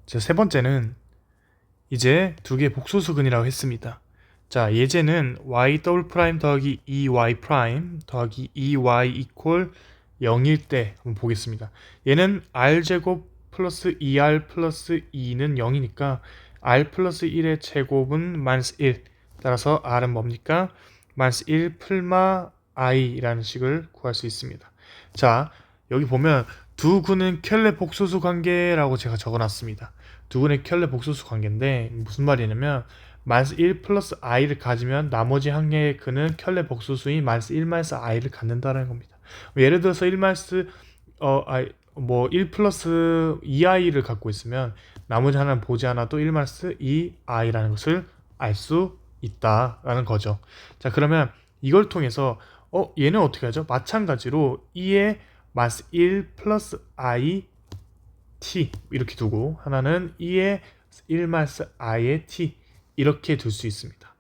자, 세 번째는 이제 두 개 복소수근이라고 했습니다. 자, 예제는 y 더블 프라임 더하기 2y 프라임 더하기 2y 이퀄 0일 때 한번 보겠습니다. 얘는 r제곱 플러스 2r 플러스 2는 0이니까 r 플러스 1의 제곱은 마이너스 1. 따라서 r은 뭡니까? 마이너스 1 풀마 i라는 식을 구할 수 있습니다. 자, 여기 보면 두 근은 켤레 복소수 관계라고 제가 적어놨습니다. 두 근의 켤레 복소수 관계인데 무슨 말이냐면 마이너스 1 플러스 i를 가지면 나머지 한 개의 근은 켤레 복소수인 마이너스 1 마이너스 i를 갖는다는 겁니다. 예를 들어서 1 마이너스 1 플러스 2i를 갖고 있으면 나머지 하나는 보지 않아도 1 마이너스 2i라는 것을 알 수 있다라는 거죠. 자, 그러면 이걸 통해서 얘는 어떻게 하죠? 마찬가지로 2의 마이너스 1 플러스 i t 이렇게 두고 하나는 2의 1 마이너스 i의 t 이렇게 둘 수 있습니다.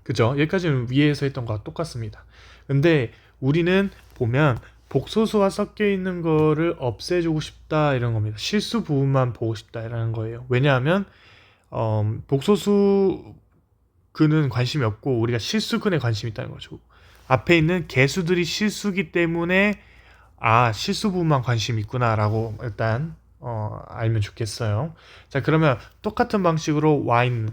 그죠? 여기까지는 위에서 했던 거와 똑같습니다. 근데 우리는 보면 복소수가 섞여 있는 거를 없애주고 싶다 이런 겁니다. 실수 부분만 보고 싶다 이라는 거예요. 왜냐하면 복소수 근은 관심이 없고 우리가 실수 근에 관심이 있다는 거죠. 앞에 있는 개수들이 실수기 때문에 실수 부분만 관심이 있구나 라고 일단 알면 좋겠어요. 자, 그러면 똑같은 방식으로 y는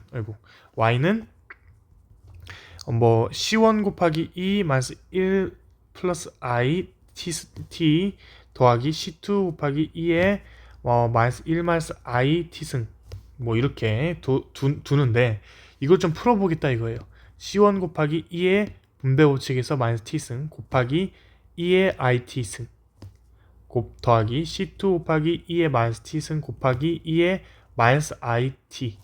c1 곱하기 2 마이너스 1 플러스 i t 더하기 c2 곱하기 2에 마이너스 1 마이너스 i t승 이렇게 두는데 이걸 좀 풀어보겠다 이거예요. c1 곱하기 2의 분배 법칙에서 마이너스 t승 곱하기 2의 it승 더하기 c2 곱하기 2의 마이너스 t승 곱하기 2의 마이너스 it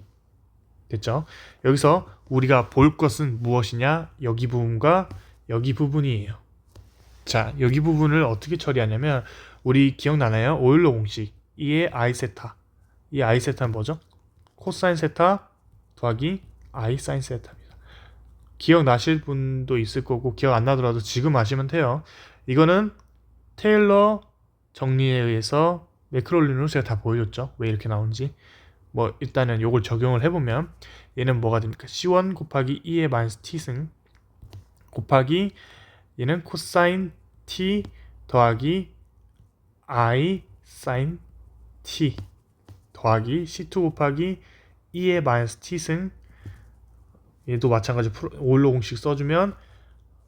됐죠? 여기서 우리가 볼 것은 무엇이냐? 여기 부분과 여기 부분이에요. 자, 여기 부분을 어떻게 처리하냐면 우리 기억나나요? 오일러 공식 2의 i 세타 이 i 세타는 뭐죠? 코사인 세타 더하기 i 사인 세타입니다. 기억나실 분도 있을 거고 기억 안 나더라도 지금 아시면 돼요. 이거는 테일러 정리에 의해서 매크롤린으로 제가 다 보여줬죠. 왜 이렇게 나오는지. 일단은 요걸 적용을 해보면 얘는 뭐가 됩니까? c1 곱하기 2의 마이너스 t승 곱하기 얘는 코사인 t 더하기 i 사인 t 더하기 c2 곱하기 2의 마이너스 t승 얘도 마찬가지 오일러 공식 써주면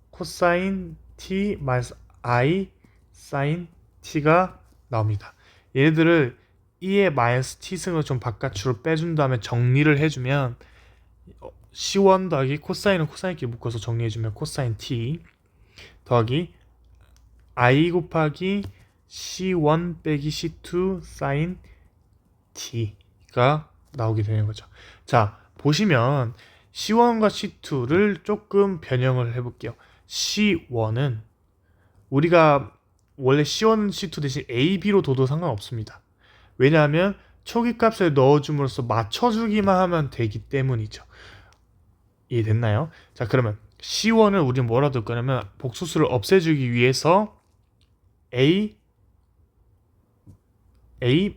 코사인 t 마이너스 i 사인 t가 나옵니다. 얘네들을 2의 마이너스 t승을 좀 바깥으로 빼준 다음에 정리를 해주면 c1 더하기 코사인은 코사인끼리 묶어서 정리해주면 코사인 t 더하기 i 곱하기 c1 빼기 c2 사인 t가 나오게 되는 거죠. 자, 보시면 c1과 c2를 조금 변형을 해볼게요. c1은 우리가 원래 c1, c2 대신 a, b로 둬도 상관없습니다. 왜냐하면 초기값을 넣어줌으로써 맞춰주기만 하면 되기 때문이죠. 이해됐나요? 자, 그러면 c1을 우리는 뭐라 둘 거냐면 복소수를 없애주기 위해서 a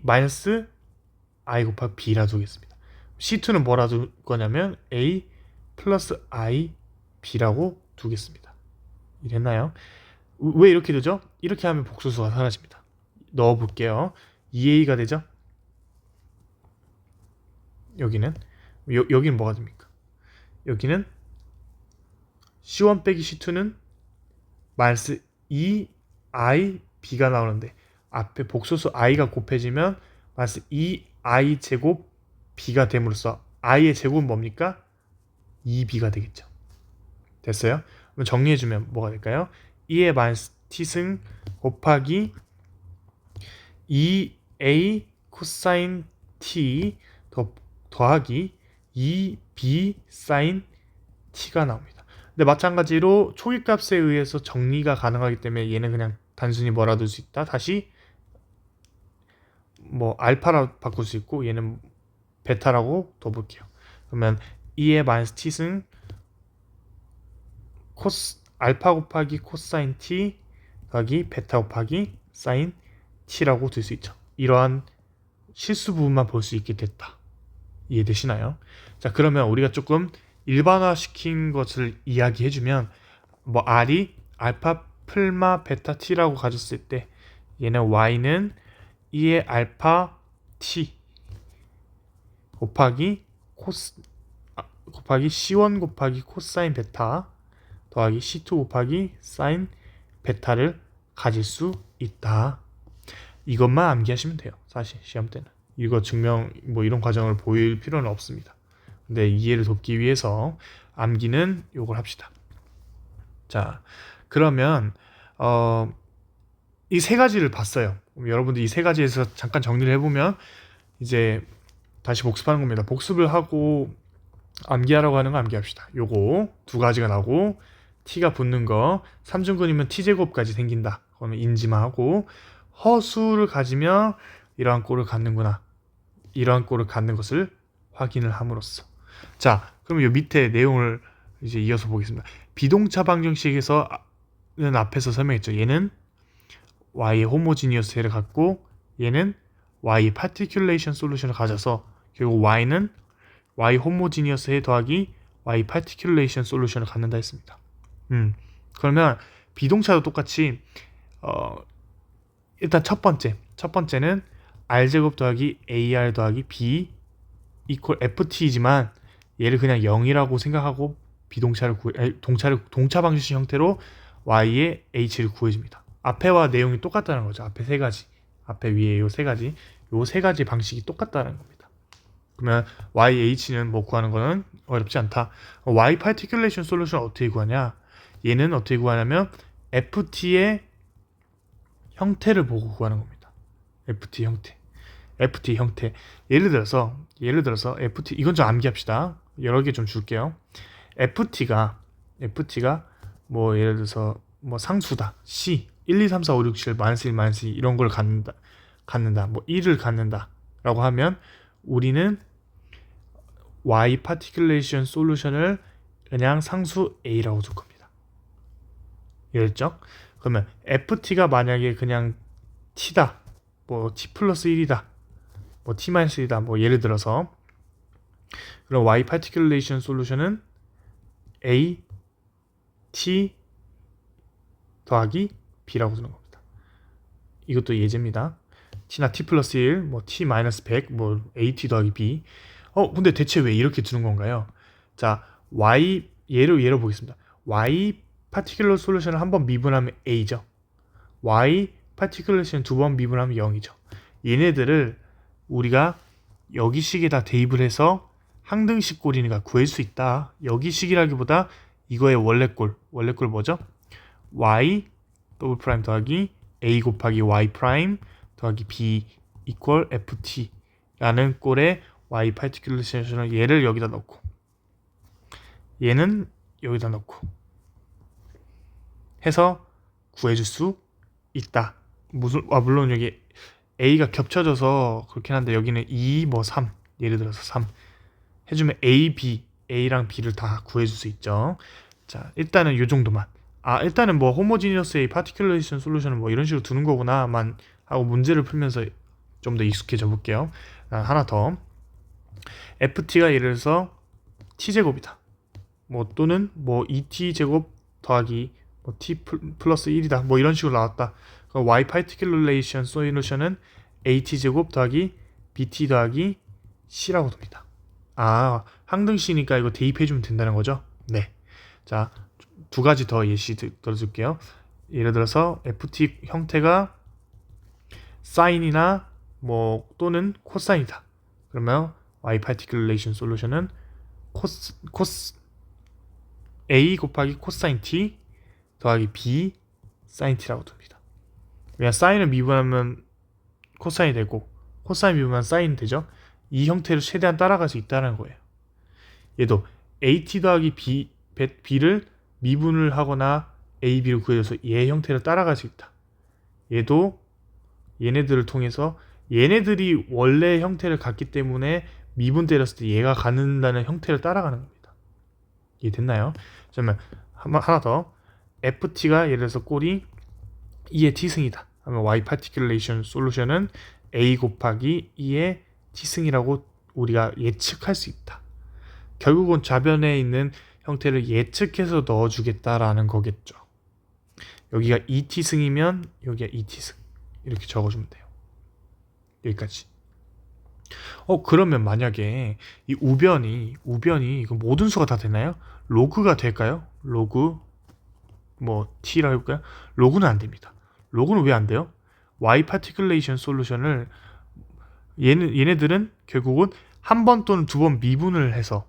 마이너스 i 곱하기 b라 두겠습니다. c2는 뭐라 둘 거냐면 a 플러스 i b라고 두겠습니다. 이해됐나요? 왜 이렇게 되죠? 이렇게 하면 복소수가 사라집니다. 넣어볼게요. 2a가 되죠? 여기는 뭐가 됩니까? 여기는 c1 빼기 c2는 마이너스 2i b가 나오는데 앞에 복소수 i가 곱해지면 마이너스 2i 제곱 b가 됨으로써 i의 제곱은 뭡니까? 2b가 되겠죠. 됐어요? 그럼 정리해주면 뭐가 될까요? 2의 마이너스 t승 곱하기 2a 코사인 t 더하기 2b 사인 t가 나옵니다. 근데 마찬가지로 초기값에 의해서 정리가 가능하기 때문에 얘는 그냥 단순히 뭐라 둘 수 있다. 다시 알파라 바꿀 수 있고 얘는 베타라고 둬볼게요. 그러면 2의 마이너스 t승 알파 곱하기 코사인 t 더하기 베타 곱하기 사인 t라고 둘 수 있죠. 이러한 실수 부분만 볼 수 있게 됐다. 이해되시나요? 자, 그러면 우리가 조금 일반화시킨 것을 이야기해주면 뭐 R이 알파 플마 베타 t라고 가졌을 때 얘는 y는 2의 알파 t 곱하기 곱하기 c1 곱하기 코사인 베타 더하기 c2 곱하기 사인 베타를 가질 수 있다. 이것만 암기하시면 돼요. 사실 시험 때는 이거 증명 뭐 이런 과정을 보일 필요는 없습니다. 근데 이해를 돕기 위해서 암기는 요걸 합시다. 자, 그러면 이 세 가지를 봤어요. 여러분들 이 세 가지에서 잠깐 정리를 해보면 이제 다시 복습하는 겁니다. 복습을 하고 암기하라고 하는 거 암기합시다. 요거 두 가지가 나오고 t가 붙는 거 3중근이면 t제곱까지 생긴다. 그거는 인지만 하고 허수를 가지면 이러한 꼴을 갖는구나. 이러한 꼴을 갖는 것을 확인을 함으로써 자, 그럼 요 밑에 내용을 이제 이어서 보겠습니다. 비동차 방정식에서는 앞에서 설명했죠. 얘는 y의 호모지니어스 를 갖고 얘는 y 파티큘레이션 솔루션을 가져서 결국 y는 y 호모지니어스 해 더하기 y 파티큘레이션 솔루션을 갖는다 했습니다. 그러면 비동차도 똑같이 일단 첫 번째는 r제곱 더하기 ar 더하기 b 이퀄 ft이지만 얘를 그냥 0이라고 생각하고 동차 방정식 형태로 y의 h를 구해줍니다. 앞에와 내용이 똑같다는 거죠. 앞에 세 가지, 앞에 위에 요 세 가지 방식이 똑같다는 겁니다. 그러면 yh는 뭐 구하는 거는 어렵지 않다. y 파티큘레이션 솔루션 어떻게 구하냐? 얘는 어떻게 구하냐면 ft의 형태를 보고 구하는 겁니다. ft 형태. 예를 들어서 ft 이건 좀 암기합시다. 여러 개 좀 줄게요. ft가 뭐 예를 들어서 뭐 상수다. c 1, 2, 3, 4, 5, 6, 7 마이너스 1, 마이너스 2 이런 걸 갖는다. 뭐 1을 갖는다. 라고 하면 우리는 y 파티큘레이션 솔루션을 그냥 상수 a라고 줄 겁니다. 이해했죠? 그러면 ft가 만약에 그냥 t다. 뭐 t 플러스 1이다. 뭐 t 마이너스 1이다. 뭐 예를 들어서 그럼 y 파티큘레이션 솔루션은 a t 더하기 b라고 두는 겁니다. 이것도 예제입니다. t나 t 플러스 1, 뭐 t 마이너스 100, 뭐 at 더하기 b. 근데 대체 왜 이렇게 두는 건가요? 자, y 예로 보겠습니다. y 파티큘러 솔루션을 한번 미분하면 a죠. y 파티큘레이션 두 번 미분하면 0이죠. 얘네들을 우리가 여기식에다 대입을 해서 항등식 꼴이니까 구할 수 있다. 여기식이라기보다 이거의 원래꼴 뭐죠? y 더블 프라임 더하기 a 곱하기 y 프라임 더하기 b 이퀄 ft 라는 꼴의 y 파티큘레이션을 얘를 여기다 넣고 얘는 여기다 넣고 해서 구해줄 수 있다. 물론 여기 a가 겹쳐져서 그렇긴 한데 여기는 2, 뭐 3, 예를 들어서 3 해주면 a랑 b를 다 구해줄 수 있죠. 자, 일단은 요 정도만. 일단은 뭐 호모지니어스의 파티큘레이션 솔루션은 뭐 이런 식으로 두는 거구나만 하고 문제를 풀면서 좀 더 익숙해져 볼게요. 하나 더. ft가 예를 들어서 t제곱이다. 뭐 또는 뭐 2t제곱 더하기 뭐 t 플러스 1이다. 뭐 이런 식으로 나왔다. 그럼 y 파티큘레이션 솔루션은 at제곱 더하기 bt 더하기 c라고 둡니다. 항등식이니까 이거 대입해주면 된다는 거죠? 네. 자, 두 가지 더 예시 들어줄게요. 예를 들어서 ft 형태가 사인이나 뭐 또는 코사인이다. 그러면 y 파티큘레이션 솔루션은 코스 a 곱하기 코사인 t 더하기 b 사인 t라고 둡니다. 왜냐 사인을 미분하면 코사인이 되고 코사인 미분하면 사인이 되죠. 이 형태를 최대한 따라갈 수 있다는 거예요. 얘도 at 더하기 b를 미분을 하거나 ab를 구해줘서 얘 형태를 따라갈 수 있다. 얘도 얘네들을 통해서 얘네들이 원래 형태를 갖기 때문에 미분 때렸을 때 얘가 갖는다는 형태를 따라가는 겁니다. 이해됐나요? 그러면 하나 더. ft가 예를 들어서 꼴이 2의 t승이다. 하면 y 파티큘레이션 솔루션은 a 곱하기 2의 t승이라고 우리가 예측할 수 있다. 결국은 좌변에 있는 형태를 예측해서 넣어주겠다라는 거겠죠. 여기가 2t승이면 여기가 2t승 이렇게 적어주면 돼요. 여기까지. 그러면 만약에 이 우변이 이거 모든 수가 다 되나요? 로그가 될까요? 로그 뭐 t라고 해볼까요? 로그는 안 됩니다. 로그는 왜 안 돼요? y 파티큘레이션 솔루션을 얘네들은 결국은 한 번 또는 두 번 미분을 해서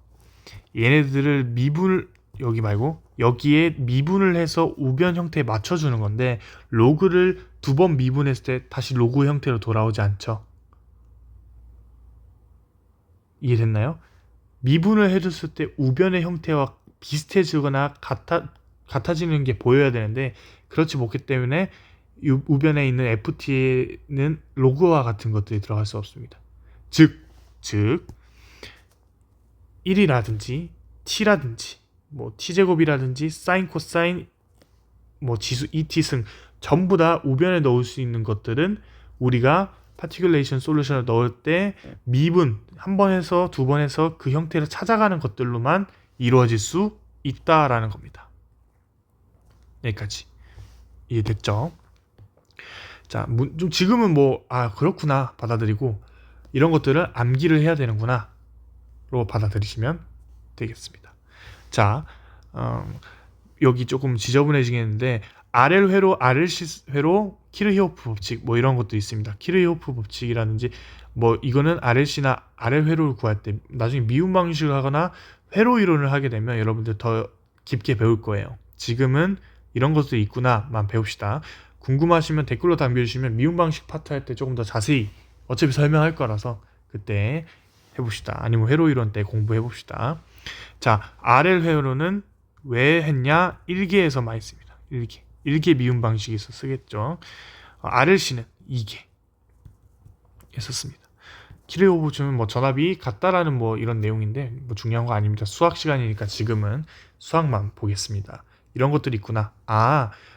얘네들을 미분을 여기 말고 여기에 미분을 해서 우변 형태에 맞춰주는 건데 로그를 두 번 미분했을 때 다시 로그 형태로 돌아오지 않죠. 이해됐나요? 미분을 해줬을 때 우변의 형태와 비슷해지거나 같아지는 게 보여야 되는데 그렇지 못기 때문에 우변에 있는 ft는 로그와 같은 것들이 들어갈 수 없습니다. 즉 1이라든지 t라든지 뭐 t제곱이라든지 사인 코사인 뭐 지수 et승 전부 다 우변에 넣을 수 있는 것들은 우리가 파티큘레이션 솔루션을 넣을 때 미분 한 번에서 두 번에서 그 형태를 찾아가는 것들로만 이루어질 수 있다라는 겁니다. 여기까지 이해됐죠? 자, 좀 지금은 그렇구나 받아들이고 이런 것들을 암기를 해야 되는구나 로 받아들이시면 되겠습니다. 자, 여기 조금 지저분해지겠는데 RL 회로 키르히오프 법칙 뭐 이런 것도 있습니다. 키르히오프 법칙이라든지 뭐 이거는 RLC나 RL 회로를 구할 때 나중에 미분 방식을 하거나 회로 이론을 하게 되면 여러분들 더 깊게 배울 거예요. 지금은 이런 것도 있구나만 배웁시다. 궁금하시면 댓글로 남겨주시면 미분 방식 파트 할 때 조금 더 자세히 어차피 설명할 거라서 그때 해봅시다. 아니면 회로 이론 때 공부해봅시다. 자, RL 회로는 왜 했냐? 1계에서 많이 씁니다. 1계 미분 방식에서 쓰겠죠. RLC는 2계에서 씁니다. 키르히오프는 뭐 전압이 같다라는 뭐 이런 내용인데 뭐 중요한 거 아닙니다. 수학 시간이니까 지금은 수학만 보겠습니다. 이런 것들이 있구나.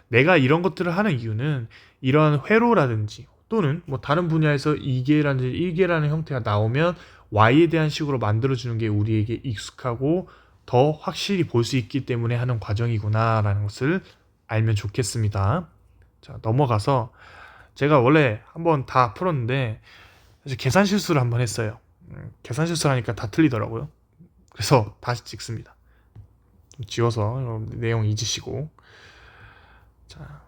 내가 이런 것들을 하는 이유는 이러한 회로라든지 또는 뭐 다른 분야에서 2계라든지 1계라는 형태가 나오면 y에 대한 식으로 만들어주는 게 우리에게 익숙하고 더 확실히 볼 수 있기 때문에 하는 과정이구나 라는 것을 알면 좋겠습니다. 자, 넘어가서 제가 원래 한번 다 풀었는데 사실 계산 실수를 한번 했어요. 계산 실수를 하니까 다 틀리더라고요. 그래서 다시 찍습니다. 좀 지워서 내용 잊으시고. 자,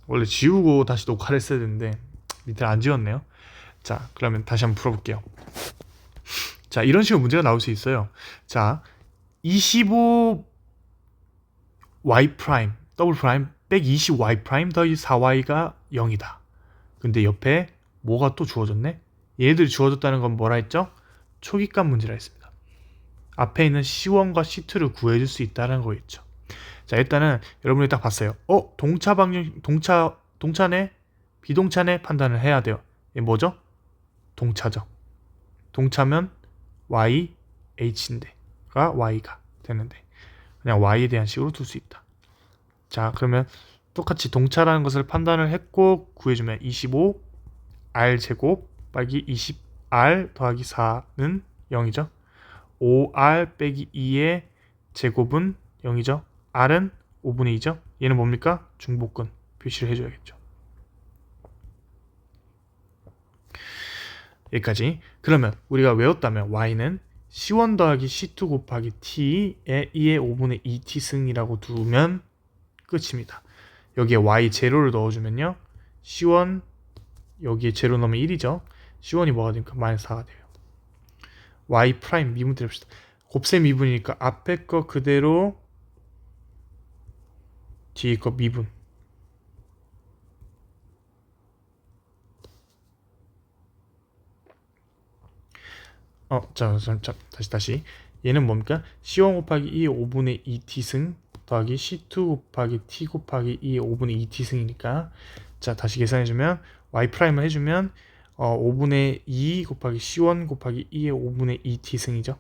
원래 지우고 다시 녹화를 했어야 되는데 밑에 안 지웠네요. 자, 그러면 다시 한번 풀어볼게요. 자, 이런 식으로 문제가 나올 수 있어요. 자, 25y 프라임 더블 프라임 빼 20y 프라임 더하기 4y가 0이다. 근데 옆에 뭐가 또 주어졌네? 얘네들이 주어졌다는 건 뭐라 했죠? 초기값 문제라 했습니다. 앞에 있는 C1과 C2를 구해줄 수 있다는 거겠죠. 자, 일단은 여러분이 딱 봤어요. 동차네? 비동차네? 판단을 해야 돼요. 얘 뭐죠? 동차죠. 동차면 y, h인데가 y가 되는데 그냥 y에 대한 식으로 둘 수 있다. 자, 그러면 똑같이 동차라는 것을 판단을 했고 구해주면 25 r 제곱 빼기 20r 더하기 4는 0이죠. 5r 빼기 2의 제곱은 0이죠. r은 5분의 2죠. 얘는 뭡니까? 중복근 표시를 해줘야겠죠. 여기까지. 그러면 우리가 외웠다면 y는 C1 더하기 C2 곱하기 t의 2의 5분의 2t 승이라고 두면 끝입니다. 여기에 y 제로를 넣어주면요. C1 여기에 제로 넣으면 1이죠. C1이 뭐가 됩니까? 마이너스 4가 돼요. y 프라임 미분 때립시다. 곱셈 미분이니까 앞에 거 그대로 뒤에 거 미분. 다시. 얘는 뭡니까? C1 곱하기 2의 5분의 2t 승 더하기 C2 곱하기 t 곱하기 2의 5분의 2t 승이니까 자, 다시 계산해주면 y 프라임을 해주면 5분의 2 곱하기 C1 곱하기 2의 5분의 2t 승이죠.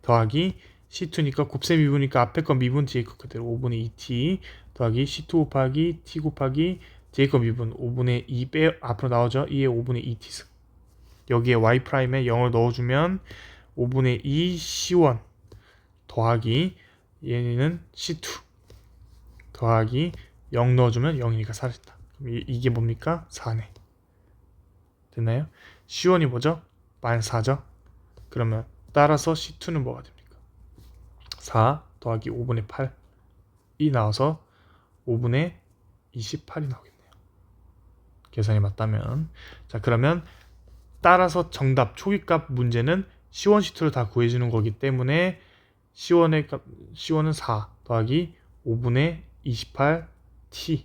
더하기 C2니까 곱셈 미분이니까 앞에 건 미분 뒤에 거 그대로 5분의 2t 더하기 C2 곱하기 t 곱하기 뒤에 거 미분 5분의 2 앞으로 나오죠. 2의 5분의 2 t승. 여기에 y 프라임에 0을 넣어주면 5분의 2 c1 더하기 얘는 c2 더하기 0 넣어주면 0이니까 사라진다. 그럼 이게 뭡니까? 4네. 됐나요? c1이 뭐죠? -4죠? 그러면 따라서 c2는 뭐가 됩니까? 4 더하기 5분의 8이 나와서 5분의 28이 나오겠네요. 계산이 맞다면. 자, 그러면 따라서 정답 초기값 문제는 C1, C2를 다 구해주는 거기 때문에 C1은 4 더하기 5분의 28t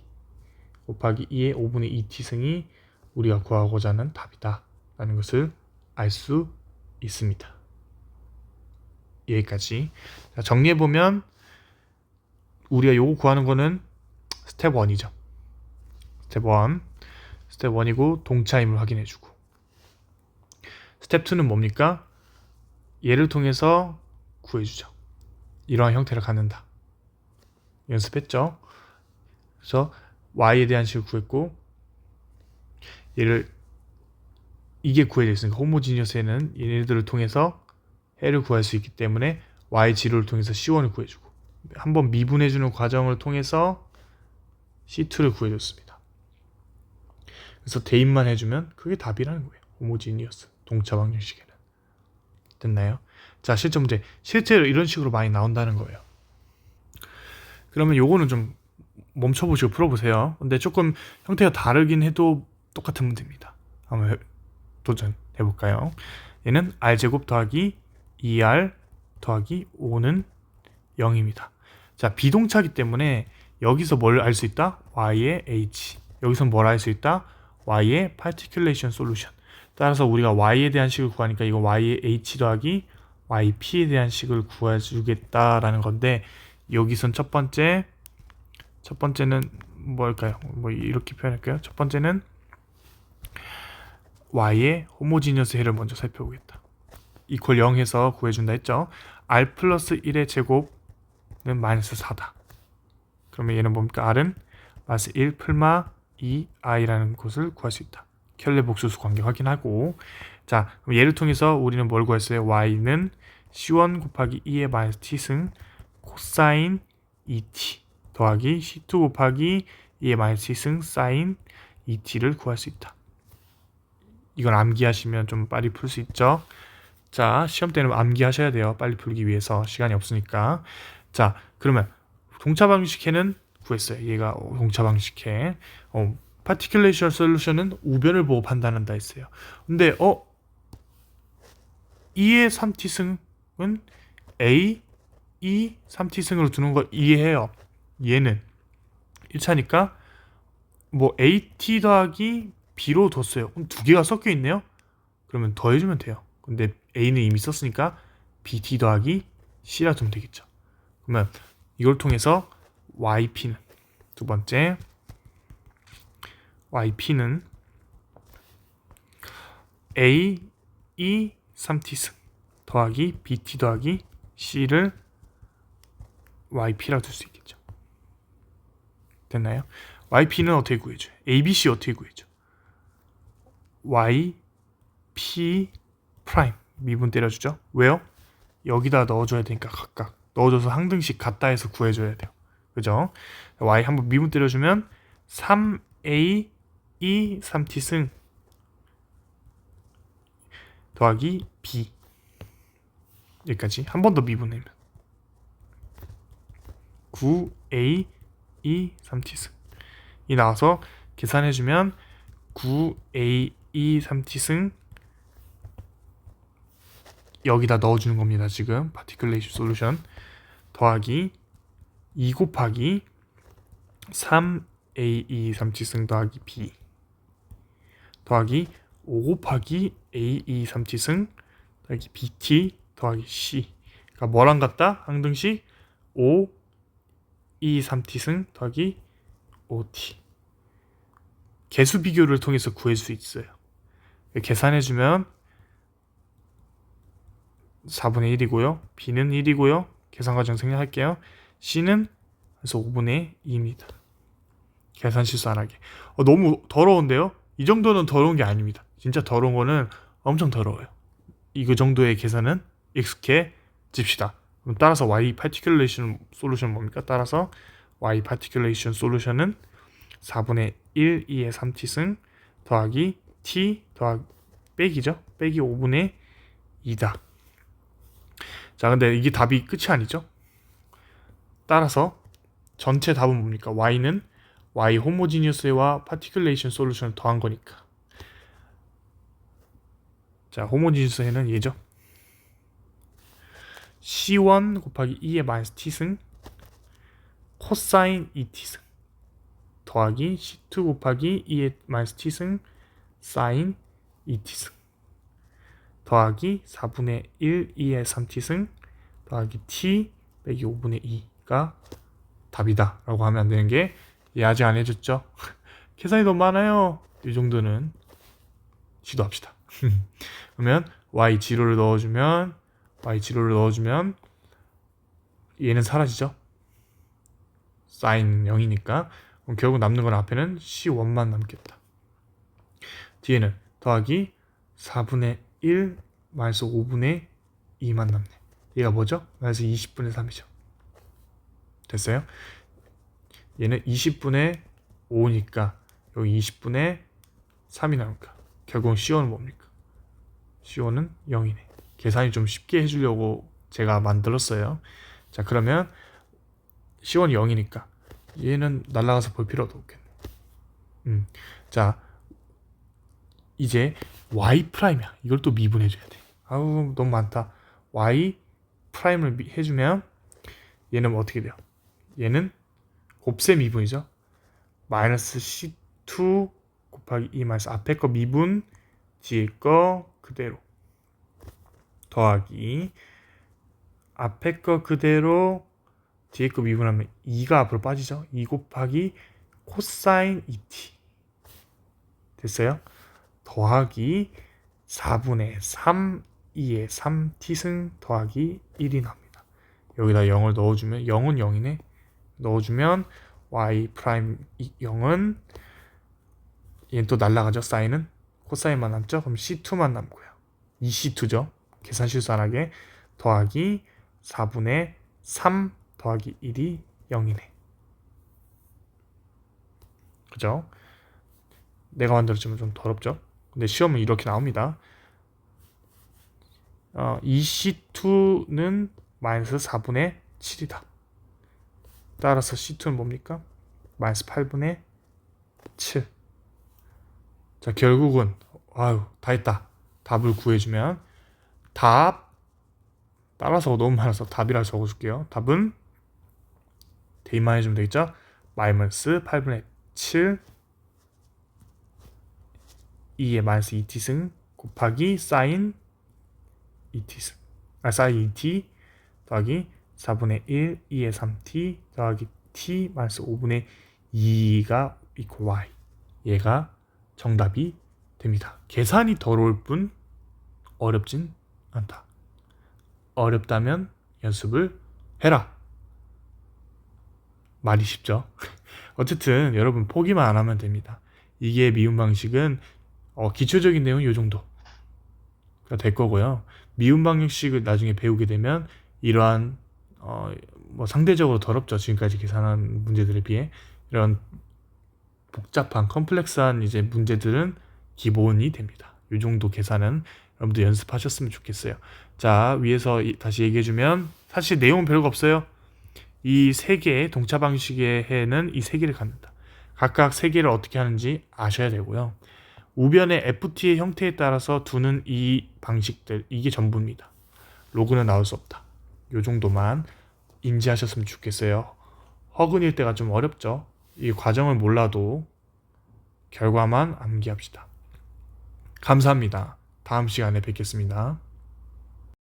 곱하기 2의 5분의 2t승이 우리가 구하고자 하는 답이다 라는 것을 알 수 있습니다. 여기까지. 자, 정리해보면 우리가 요거 구하는 거는 스텝 1이죠. 스텝 1이고 동차임을 확인해주고, 스텝 2는 뭡니까? 얘를 통해서 구해주죠. 이러한 형태를 갖는다. 연습했죠? 그래서 y에 대한 식을 구했고, 이게 구해져 있으니까 호모지니어스에는 얘네들을 통해서 해를 구할 수 있기 때문에 y 지로를 통해서 c1을 구해주고, 한번 미분해주는 과정을 통해서 c2를 구해줬습니다. 그래서 대입만 해주면 그게 답이라는 거예요. 호모지니어스 동차 방정식에는. 됐나요? 자, 실전 문제. 실제로 이런 식으로 많이 나온다는 거예요. 그러면 요거는 좀 멈춰보시고 풀어보세요. 근데 조금 형태가 다르긴 해도 똑같은 문제입니다. 한번 도전해볼까요? 얘는 r제곱 더하기 2r 더하기 5는 0입니다. 자, 비동차기 때문에 여기서 뭘 알 수 있다? y의 h. 여기서 뭘 알 수 있다? y의 particulation solution. 따라서 우리가 y에 대한 식을 구하니까 이거 y의 h 더하기 yp에 대한 식을 구해주겠다라는 건데, 여기선 첫 번째는 뭘까요? 뭐 이렇게 표현할까요? 첫 번째는 y의 호모지니어스 해를 먼저 살펴보겠다. 이퀄 0 해서 구해준다 했죠. r 플러스 1의 제곱은 -4다. 그러면 얘는 뭡니까? r은 -1 풀마 2i라는 것을 구할 수 있다. 켈레 복수수 관계 확인하고, 자, 그럼 얘를 통해서 우리는 뭘 구했어요? y는 c1 곱하기 2의 -t승 코사인 2t 더하기 c2 곱하기 2의 -t승 사인 2t를 구할 수 있다. 이건 암기하시면 좀 빨리 풀 수 있죠. 자, 시험 때는 암기하셔야 돼요. 빨리 풀기 위해서. 시간이 없으니까. 자, 그러면 동차 방식해는 구했어요. 얘가 동차 방식해. 파티큘레이션 솔루션은 우변을 보고 판단한다 했어요. 근데 2의 3t승은 a, 2, 3t승으로 두는 거 이해해요. 얘는 1차니까 뭐 at 더하기 b로 뒀어요. 그럼 두 개가 섞여 있네요. 그러면 더해주면 돼요. 근데 a는 이미 썼으니까 bt 더하기 c라 두면 되겠죠. 그러면 이걸 통해서 yp는 두 번째 yp는 a, 2, 3t승 더하기 bt 더하기 c를 yp라 둘 수 있겠죠. 됐나요? yp는 어떻게 구해줘요? abc 어떻게 구해줘? yp 프라임 미분 때려주죠. 왜요? 여기다 넣어줘야 되니까 각각 넣어줘서 항등식 같다 해서 구해줘야 돼요. 그죠? y 한번 미분 때려주면 3a 2 3t승 더하기 b, 여기까지 한 번 더 미분하면 9a 2 3t승 이 나와서 계산해주면 9a 2 3t승 여기다 넣어주는 겁니다. 지금 파티큘레이션 솔루션 더하기 2 곱하기 3a 2 3t승 더하기 b 더하기 5 곱하기 a 2 3t승 더하기 bt 더하기 c. 그러니까 뭐랑 같다? 항등식 5 2 3t승 더하기 5t. 개수 비교를 통해서 구할 수 있어요. 계산해주면 4분의 1이고요. b는 1이고요. 계산 과정 생략할게요. c는 그래서 5분의 2입니다. 계산 실수 안 하게. 너무 더러운데요? 이 정도는 더러운 게 아닙니다. 진짜 더러운 거는 엄청 더러워요. 이거 정도의 계산은 익숙해집시다. 그럼 따라서 y particulation 솔루션 뭡니까? 따라서 y particulation 솔루션은 4분의 1, 2의 3t승 더하기 t 더하기 빼기죠. 빼기 5분의 2다. 자, 근데 이게 답이 끝이 아니죠. 따라서 전체 답은 뭡니까? y는 y 호모지니어스와 파티큘레이션 솔루션을 더한 거니까. 자, 호모지니어스에는 얘죠. C1 곱하기 2의 마이너스 t승 코사인 2t승 더하기 C2 곱하기 2의 마이너스 t승 사인 2t승 더하기 4분의 1, 2의 3t승 더하기 t 빼기 5분의 2가 답이다 라고 하면 안 되는 게 얘 아직 안 해줬죠. 계산이 너무 많아요. 이 정도는 시도합시다. 그러면 y0를 넣어주면 얘는 사라지죠. 사인 0이니까 그럼 결국 남는 건 앞에는 C1만 남겠다. 뒤에는 더하기 4분의 1 마이너스 5분의 2만 남네. 얘가 뭐죠? 마이너스 20분의 3이죠. 됐어요? 얘는 20분의 5니까 여기 20분의 3이 나올까? 결국은 C1은 뭡니까? C1은 0이네. 계산이 좀 쉽게 해주려고 제가 만들었어요. 자, 그러면 C1이 0이니까 얘는 날아가서 볼 필요도 없겠네. 자, 이제 y 프라임이야. 이걸 또 미분해줘야 돼. 아우, 너무 많다. y 프라임을 해주면 얘는 어떻게 돼요? 얘는 곱셈 미분이죠. 마이너스 C2 곱하기 2 마이너스 앞에 거 미분 뒤에 거 그대로 더하기 앞에 거 그대로 뒤에 거 미분하면 2가 앞으로 빠지죠. 2 곱하기 코사인 2t 됐어요? 더하기 4분의 3 2의 3t승 더하기 1이 납니다. 여기다 0을 넣어주면 0은 0이네. 넣어주면 y 프라임 0은 얘는 또 날라가죠. 사인은 코사인만 남죠. 그럼 C2만 남고요. 2C2죠. 계산 실수 안 하게 더하기 4분의 3 더하기 1이 0이네. 그죠? 내가 만들었지만 좀 더럽죠. 근데 시험은 이렇게 나옵니다. 2C2는 마이너스 4분의 7이다. 따라서 C2는 뭡니까? 마이너스 8분의 7. 자, 결국은 다 했다. 답을 구해주면 답 따라서 너무 많아서 답이라 적어줄게요. 답은 대입만 해주면 되겠죠? 마이너스 8분의 7 2의 마이너스 2t승 곱하기 사인 2t승 사인 2t 더하기 4분의 1 2의 3t 더하기 t 마이너스 5분의 2가 이퀄 y. 얘가 정답이 됩니다. 계산이 더러울 뿐 어렵진 않다. 어렵다면 연습을 해라. 말이 쉽죠? 어쨌든 여러분 포기만 안 하면 됩니다. 이게 미분 방식은 기초적인 내용은 이 정도가 될 거고요. 미분 방식을 나중에 배우게 되면 이러한 상대적으로 더럽죠. 지금까지 계산한 문제들에 비해 이런 복잡한 컴플렉스한 이제 문제들은 기본이 됩니다. 이 정도 계산은 여러분들 연습하셨으면 좋겠어요. 자, 위에서 다시 얘기해주면 사실 내용은 별거 없어요. 이 세 개의 동차 방식의 해는 이 세 개를 갖는다. 각각 세 개를 어떻게 하는지 아셔야 되고요. 우변의 FT의 형태에 따라서 두는 이 방식들, 이게 전부입니다. 로그는 나올 수 없다. 이 정도만 인지하셨으면 좋겠어요. 허근일 때가 좀 어렵죠. 이 과정을 몰라도 결과만 암기합시다. 감사합니다. 다음 시간에 뵙겠습니다.